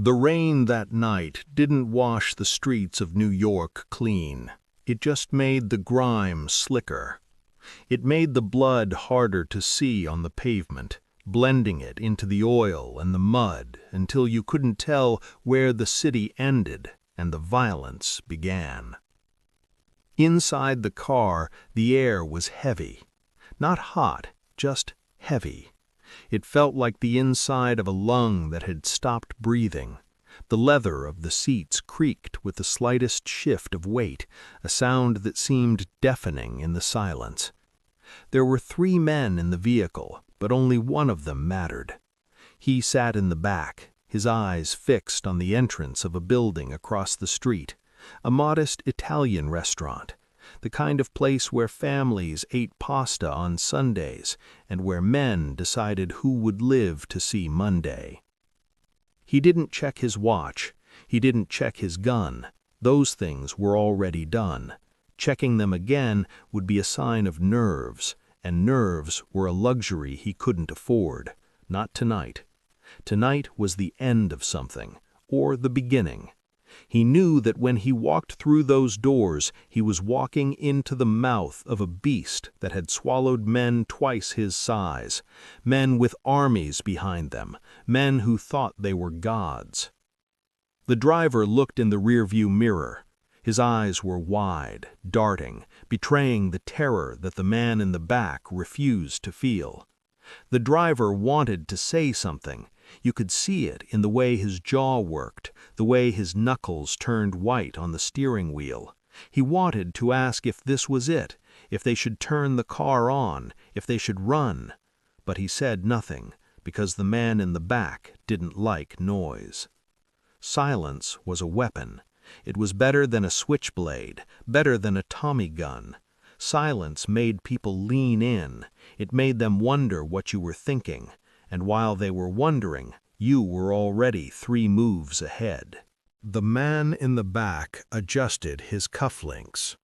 The rain that night didn't wash the streets of New York clean. It just made the grime slicker. It made the blood harder to see on the pavement, blending it into the oil and the mud until you couldn't tell where the city ended and the violence began. Inside the car, the air was heavy. Not hot, just heavy. It felt like the inside of a lung that had stopped breathing. The leather of the seats creaked with the slightest shift of weight, a sound that seemed deafening in the silence. There were 3 men in the vehicle, but only one of them mattered. He sat in the back, his eyes fixed on the entrance of a building across the street, a modest Italian restaurant, the kind of place where families ate pasta on Sundays and where men decided who would live to see Monday. He didn't check his watch. He didn't check his gun. Those things were already done. Checking them again would be a sign of nerves, and nerves were a luxury he couldn't afford. Not tonight. Tonight was the end of something, or the beginning. He knew that when he walked through those doors, he was walking into the mouth of a beast that had swallowed men twice his size, men with armies behind them, men who thought they were gods. The driver looked in the rearview mirror. His eyes were wide, darting, betraying the terror that the man in the back refused to feel. The driver wanted to say something. You could see it in the way his jaw worked, the way his knuckles turned white on the steering wheel. He wanted to ask if this was it, if they should turn the car on, if they should run. But he said nothing, because the man in the back didn't like noise. Silence was a weapon. It was better than a switchblade, better than a Tommy gun. Silence made people lean in. It made them wonder what you were thinking. And while they were wondering, you were already 3 moves ahead. The man in the back adjusted his cufflinks.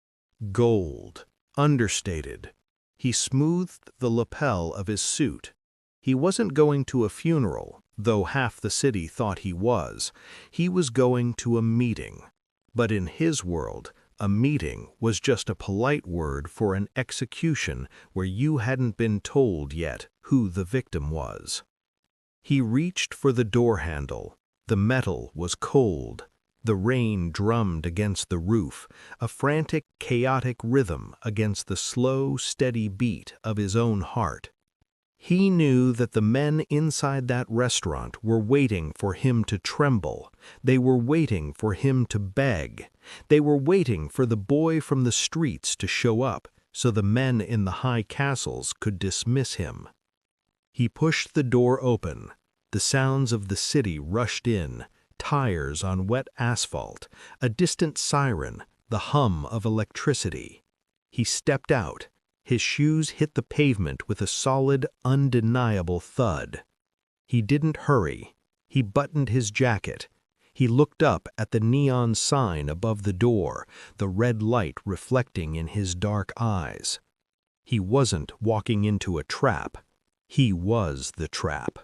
Gold, understated. He smoothed the lapel of his suit. He wasn't going to a funeral, though half the city thought he was. He was going to a meeting. But in his world, a meeting was just a polite word for an execution where you hadn't been told yet who the victim was. He reached for the door handle. The metal was cold. The rain drummed against the roof, a frantic, chaotic rhythm against the slow, steady beat of his own heart. He knew that the men inside that restaurant were waiting for him to tremble. They were waiting for him to beg. They were waiting for the boy from the streets to show up so the men in the high castles could dismiss him. He pushed the door open. The sounds of the city rushed in, tires on wet asphalt, a distant siren, the hum of electricity. He stepped out. His shoes hit the pavement with a solid, undeniable thud. He didn't hurry. He buttoned his jacket. He looked up at the neon sign above the door, the red light reflecting in his dark eyes. He wasn't walking into a trap. He was the trap.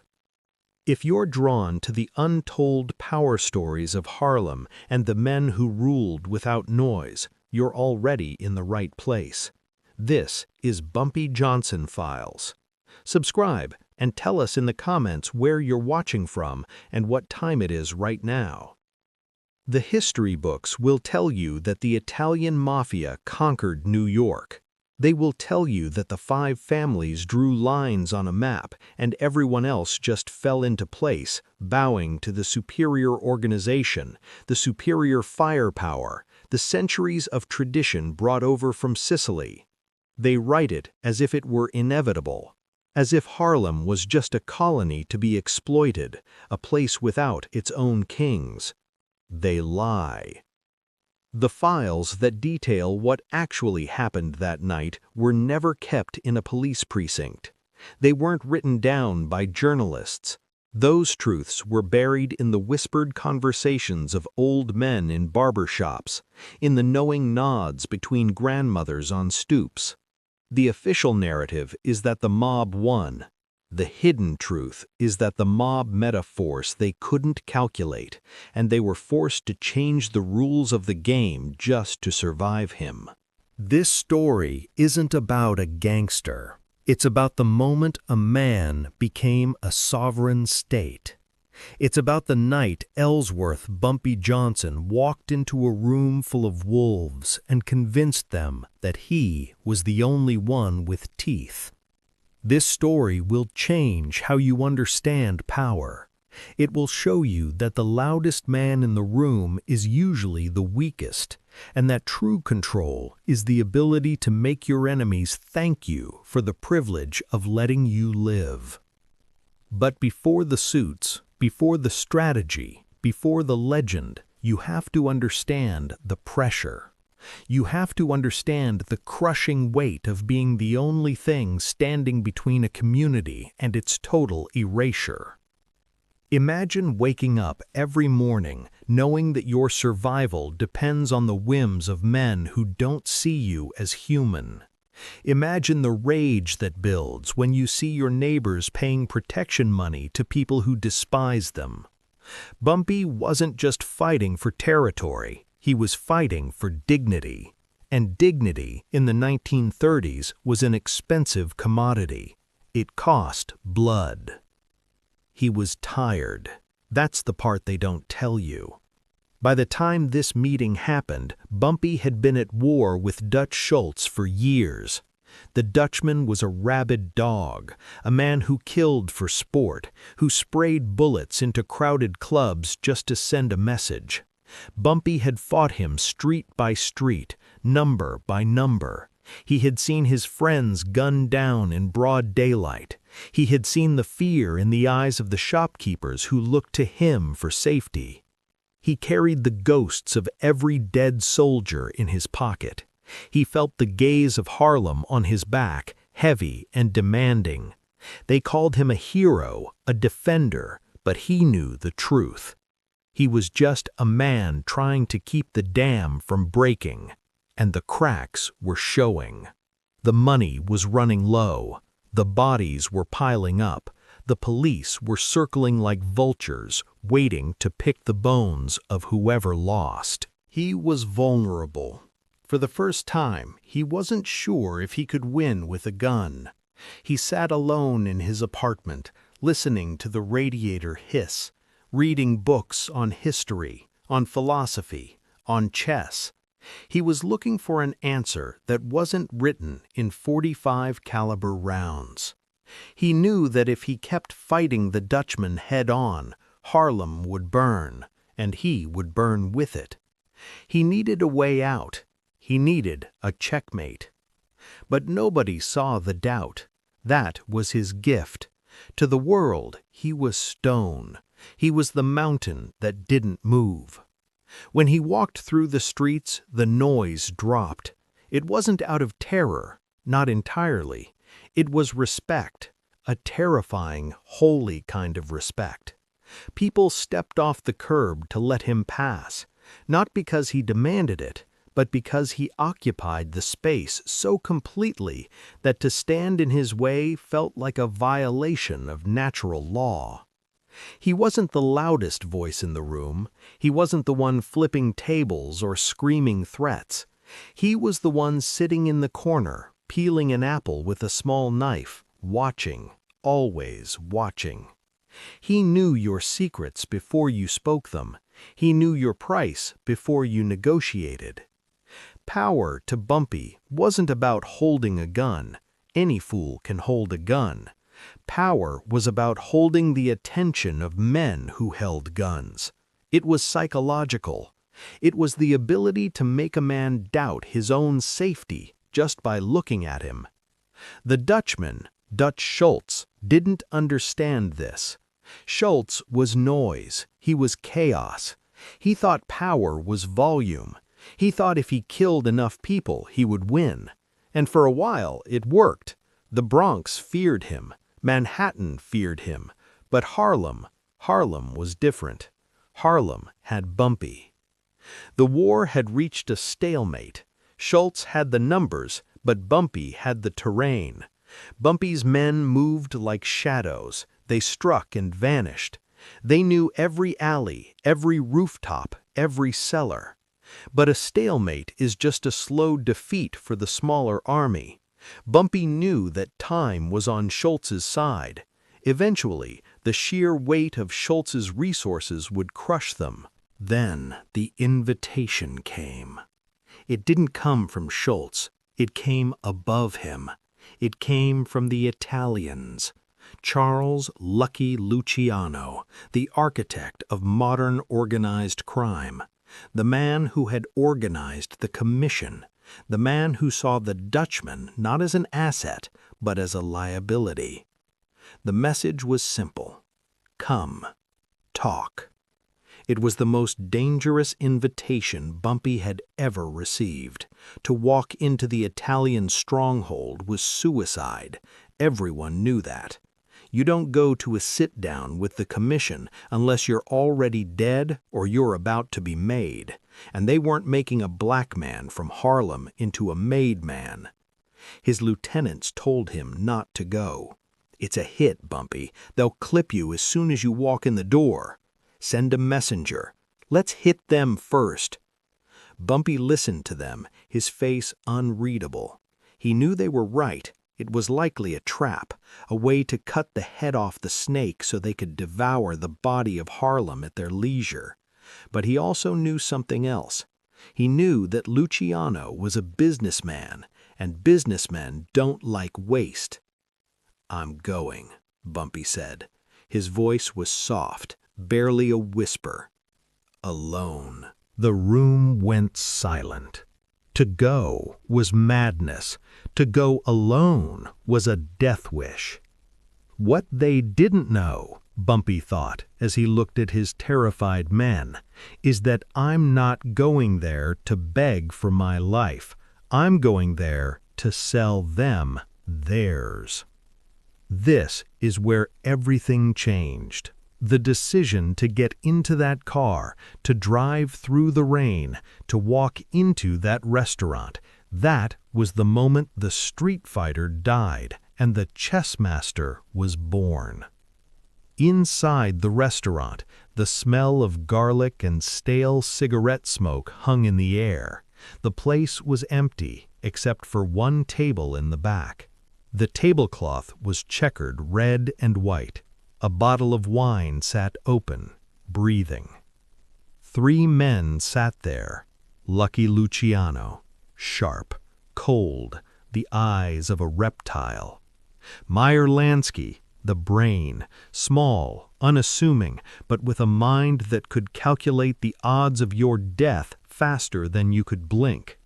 If you're drawn to the untold power stories of Harlem and the men who ruled without noise, you're already in the right place. This is Bumpy Johnson Files. Subscribe and tell us in the comments where you're watching from and what time it is right now. The history books will tell you that the Italian Mafia conquered New York. They will tell you that the 5 families drew lines on a map and everyone else just fell into place, bowing to the superior organization, the superior firepower, the centuries of tradition brought over from Sicily. They write it as if it were inevitable, as if Harlem was just a colony to be exploited, a place without its own kings. They lie. The files that detail what actually happened that night were never kept in a police precinct. They weren't written down by journalists. Those truths were buried in the whispered conversations of old men in barber shops, in the knowing nods between grandmothers on stoops. The official narrative is that the mob won. The hidden truth is that the mob met a force they couldn't calculate, and they were forced to change the rules of the game just to survive him. This story isn't about a gangster. It's about the moment a man became a sovereign state. It's about the night Ellsworth Bumpy Johnson walked into a room full of wolves and convinced them that he was the only one with teeth. This story will change how you understand power. It will show you that the loudest man in the room is usually the weakest, and that true control is the ability to make your enemies thank you for the privilege of letting you live. But before the suits, before the strategy, before the legend, you have to understand the pressure. You have to understand the crushing weight of being the only thing standing between a community and its total erasure. Imagine waking up every morning knowing that your survival depends on the whims of men who don't see you as human. Imagine the rage that builds when you see your neighbors paying protection money to people who despise them. Bumpy wasn't just fighting for territory, he was fighting for dignity. And dignity in the 1930s was an expensive commodity. It cost blood. He was tired. That's the part they don't tell you. By the time this meeting happened, Bumpy had been at war with Dutch Schultz for years. The Dutchman was a rabid dog, a man who killed for sport, who sprayed bullets into crowded clubs just to send a message. Bumpy had fought him street by street, number by number. He had seen his friends gunned down in broad daylight. He had seen the fear in the eyes of the shopkeepers who looked to him for safety. He carried the ghosts of every dead soldier in his pocket. He felt the gaze of Harlem on his back, heavy and demanding. They called him a hero, a defender, but he knew the truth. He was just a man trying to keep the dam from breaking, and the cracks were showing. The money was running low. The bodies were piling up. The police were circling like vultures, waiting to pick the bones of whoever lost. He was vulnerable. For the first time, he wasn't sure if he could win with a gun. He sat alone in his apartment, listening to the radiator hiss, reading books on history, on philosophy, on chess. He was looking for an answer that wasn't written in .45 caliber rounds. He knew that if he kept fighting the Dutchman head-on, Harlem would burn, and he would burn with it. He needed a way out. He needed a checkmate. But nobody saw the doubt. That was his gift. To the world, he was stone. He was the mountain that didn't move. When he walked through the streets, the noise dropped. It wasn't out of terror, not entirely. It was respect, a terrifying, holy kind of respect. People stepped off the curb to let him pass, not because he demanded it, but because he occupied the space so completely that to stand in his way felt like a violation of natural law. He wasn't the loudest voice in the room. He wasn't the one flipping tables or screaming threats. He was the one sitting in the corner, peeling an apple with a small knife, watching, always watching. He knew your secrets before you spoke them. He knew your price before you negotiated. Power to Bumpy wasn't about holding a gun. Any fool can hold a gun. Power was about holding the attention of men who held guns. It was psychological. It was the ability to make a man doubt his own safety just by looking at him. The Dutchman, Dutch Schultz, didn't understand this. Schultz was noise. He was chaos. He thought power was volume. He thought if he killed enough people, he would win. And for a while, it worked. The Bronx feared him. Manhattan feared him. But Harlem was different. Harlem had Bumpy. The war had reached a stalemate. Schultz had the numbers, but Bumpy had the terrain. Bumpy's men moved like shadows. They struck and vanished. They knew every alley, every rooftop, every cellar. But a stalemate is just a slow defeat for the smaller army. Bumpy knew that time was on Schultz's side. Eventually, the sheer weight of Schultz's resources would crush them. Then the invitation came. It didn't come from Schultz. It came above him. It came from the Italians. Charles Lucky Luciano, the architect of modern organized crime. The man who had organized the commission. The man who saw the Dutchman not as an asset, but as a liability. The message was simple. Come, talk. It was the most dangerous invitation Bumpy had ever received. To walk into the Italian stronghold was suicide. Everyone knew that. You don't go to a sit-down with the commission unless you're already dead or you're about to be made. And they weren't making a black man from Harlem into a made man. His lieutenants told him not to go. It's a hit, Bumpy. They'll clip you as soon as you walk in the door. Send a messenger. Let's hit them first. Bumpy listened to them, his face unreadable. He knew they were right. It was likely a trap, a way to cut the head off the snake so they could devour the body of Harlem at their leisure. But he also knew something else. He knew that Luciano was a businessman, and businessmen don't like waste. "I'm going," Bumpy said. His voice was soft, barely a whisper. "Alone." The room went silent. To go was madness. To go alone was a death wish. What they didn't know, Bumpy thought as he looked at his terrified men, is that I'm not going there to beg for my life. I'm going there to sell them theirs. This is where everything changed. The decision to get into that car, to drive through the rain, to walk into that restaurant, that was the moment the street fighter died and the chess master was born. Inside the restaurant, the smell of garlic and stale cigarette smoke hung in the air. The place was empty except for one table in the back. The tablecloth was checkered red and white. A bottle of wine sat open, breathing. 3 men sat there. Lucky Luciano, sharp, cold, the eyes of a reptile. Meyer Lansky, the brain, small, unassuming, but with a mind that could calculate the odds of your death faster than you could blink.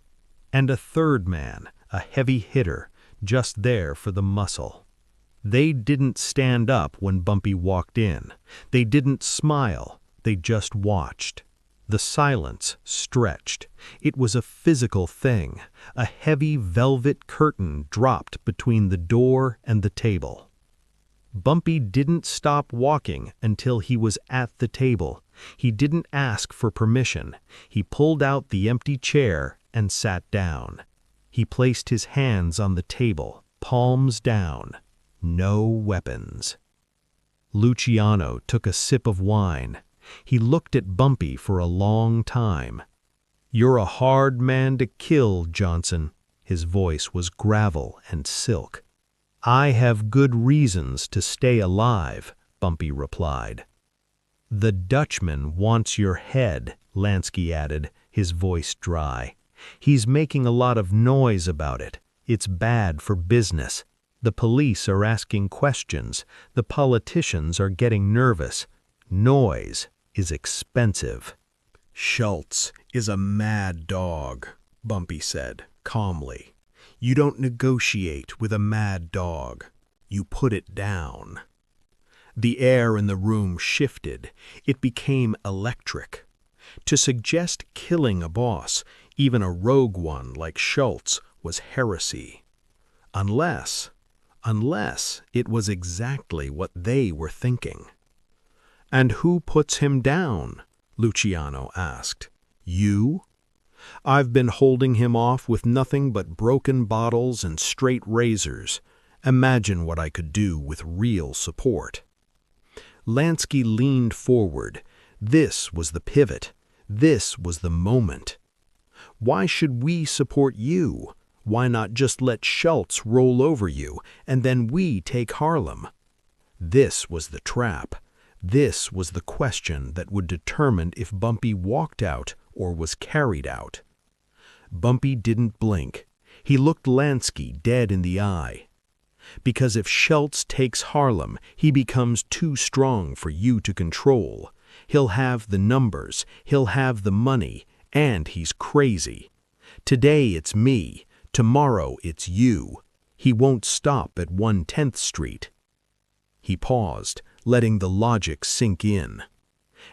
And a third man, a heavy hitter, just there for the muscle. They didn't stand up when Bumpy walked in. They didn't smile. They just watched. The silence stretched. It was a physical thing. A heavy velvet curtain dropped between the door and the table. Bumpy didn't stop walking until he was at the table. He didn't ask for permission. He pulled out the empty chair and sat down. He placed his hands on the table, palms down. No weapons. Luciano took a sip of wine. He looked at Bumpy for a long time. "You're a hard man to kill, Johnson." His voice was gravel and silk. "I have good reasons to stay alive," Bumpy replied. "The Dutchman wants your head," Lansky added, his voice dry. "He's making a lot of noise about it. It's bad for business. The police are asking questions. The politicians are getting nervous. Noise is expensive." "Schultz is a mad dog," Bumpy said, calmly. "You don't negotiate with a mad dog. You put it down." The air in the room shifted. It became electric. To suggest killing a boss, even a rogue one like Schultz, was heresy. Unless it was exactly what they were thinking. "And who puts him down?" Luciano asked. "You?" "I've been holding him off with nothing but broken bottles and straight razors. Imagine what I could do with real support." Lansky leaned forward. This was the pivot. This was the moment. "Why should we support you? Why not just let Schultz roll over you, and then we take Harlem?" This was the trap. This was the question that would determine if Bumpy walked out or was carried out. Bumpy didn't blink. He looked Lansky dead in the eye. "Because if Schultz takes Harlem, he becomes too strong for you to control. He'll have the numbers, he'll have the money, and he's crazy. Today it's me, tomorrow it's you. He won't stop at 110th Street." He paused, letting the logic sink in.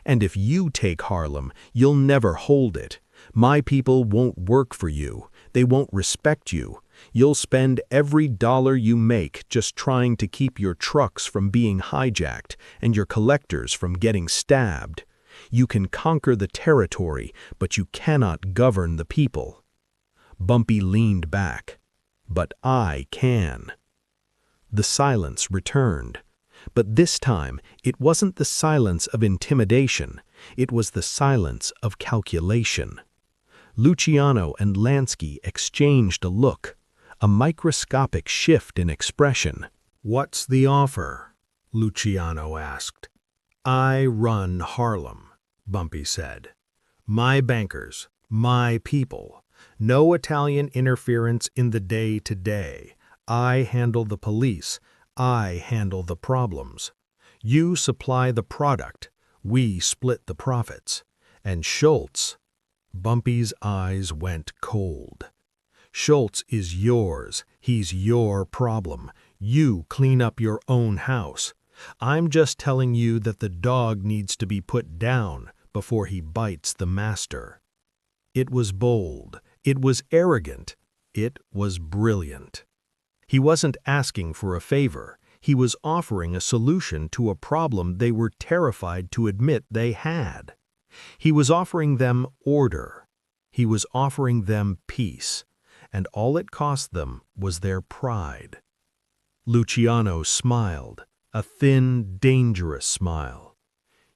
"And if you take Harlem, you'll never hold it. My people won't work for you. They won't respect you. You'll spend every dollar you make just trying to keep your trucks from being hijacked and your collectors from getting stabbed. You can conquer the territory, but you cannot govern the people." Bumpy leaned back. "But I can." The silence returned. But this time, it wasn't the silence of intimidation. It was the silence of calculation. Luciano and Lansky exchanged a look, a microscopic shift in expression. "What's the offer?" Luciano asked. "I run Harlem," Bumpy said. "My bankers, my people. No Italian interference in the day-to-day. I handle the police. I handle the problems. You supply the product. We split the profits. And Schultz—" Bumpy's eyes went cold. "Schultz is yours. He's your problem. You clean up your own house. I'm just telling you that the dog needs to be put down before he bites the master." It was bold. It was arrogant. It was brilliant. He wasn't asking for a favor. He was offering a solution to a problem they were terrified to admit they had. He was offering them order. He was offering them peace. And all it cost them was their pride. Luciano smiled, a thin, dangerous smile.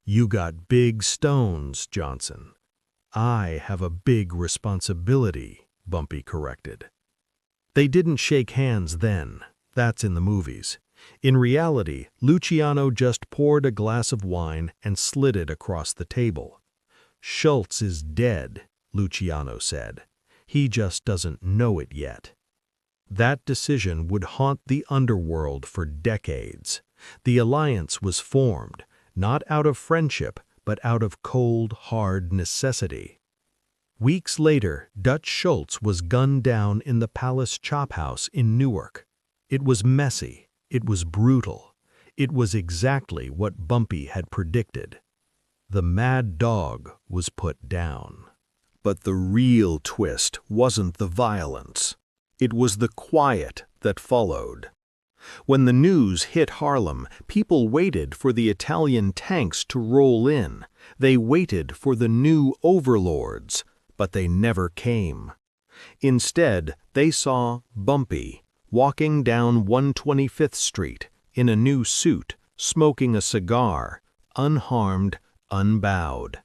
"You got big stones, Johnson." "I have a big responsibility," Bumpy corrected. They didn't shake hands then. That's in the movies. In reality, Luciano just poured a glass of wine and slid it across the table. "Schultz is dead," Luciano said. "He just doesn't know it yet." That decision would haunt the underworld for decades. The alliance was formed, not out of friendship, but out of cold, hard necessity. Weeks later, Dutch Schultz was gunned down in the Palace Chop House in Newark. It was messy. It was brutal. It was exactly what Bumpy had predicted. The mad dog was put down. But the real twist wasn't the violence. It was the quiet that followed. When the news hit Harlem, people waited for the Italian tanks to roll in. They waited for the new overlords, but they never came. Instead, they saw Bumpy walking down 125th Street in a new suit, smoking a cigar, unharmed, unbowed.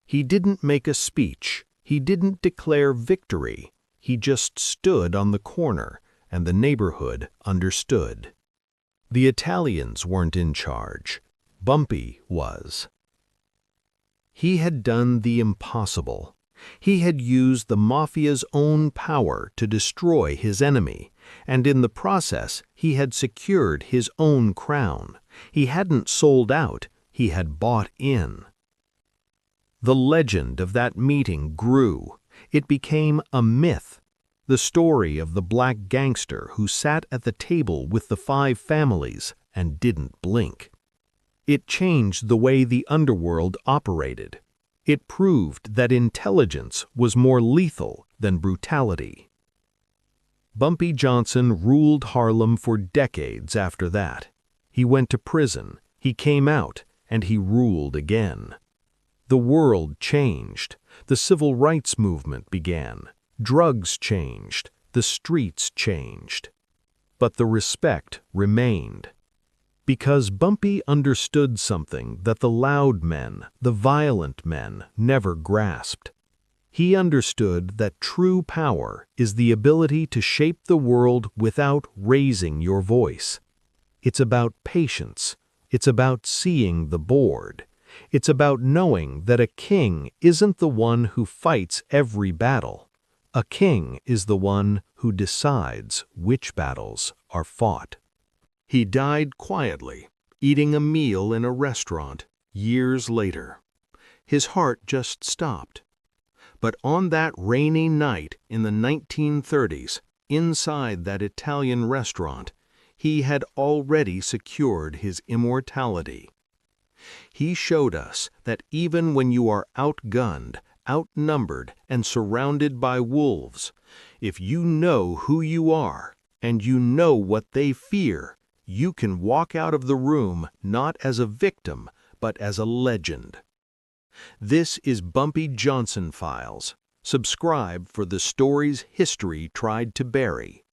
He didn't make a speech. He didn't declare victory. He just stood on the corner, and the neighborhood understood. The Italians weren't in charge. Bumpy was. He had done the impossible. He had used the Mafia's own power to destroy his enemy, and in the process he had secured his own crown. He hadn't sold out, he had bought in. The legend of that meeting grew. It became a myth. The story of the black gangster who sat at the table with the 5 families and didn't blink. It changed the way the underworld operated. It proved that intelligence was more lethal than brutality. Bumpy Johnson ruled Harlem for decades after that. He went to prison, he came out, and he ruled again. The world changed. The civil rights movement began. Drugs changed. The streets changed. but the respect remained. Because Bumpy understood something that the loud men, the violent men, never grasped. He understood that true power is the ability to shape the world without raising your voice. It's about patience. It's about seeing the board. It's about knowing that a king isn't the one who fights every battle. A king is the one who decides which battles are fought. He died quietly, eating a meal in a restaurant, years later. His heart just stopped. But on that rainy night in the 1930s, inside that Italian restaurant, he had already secured his immortality. He showed us that even when you are outgunned, outnumbered, and surrounded by wolves, if you know who you are and you know what they fear, you can walk out of the room not as a victim, but as a legend. This is Bumpy Johnson Files. Subscribe for the stories history tried to bury.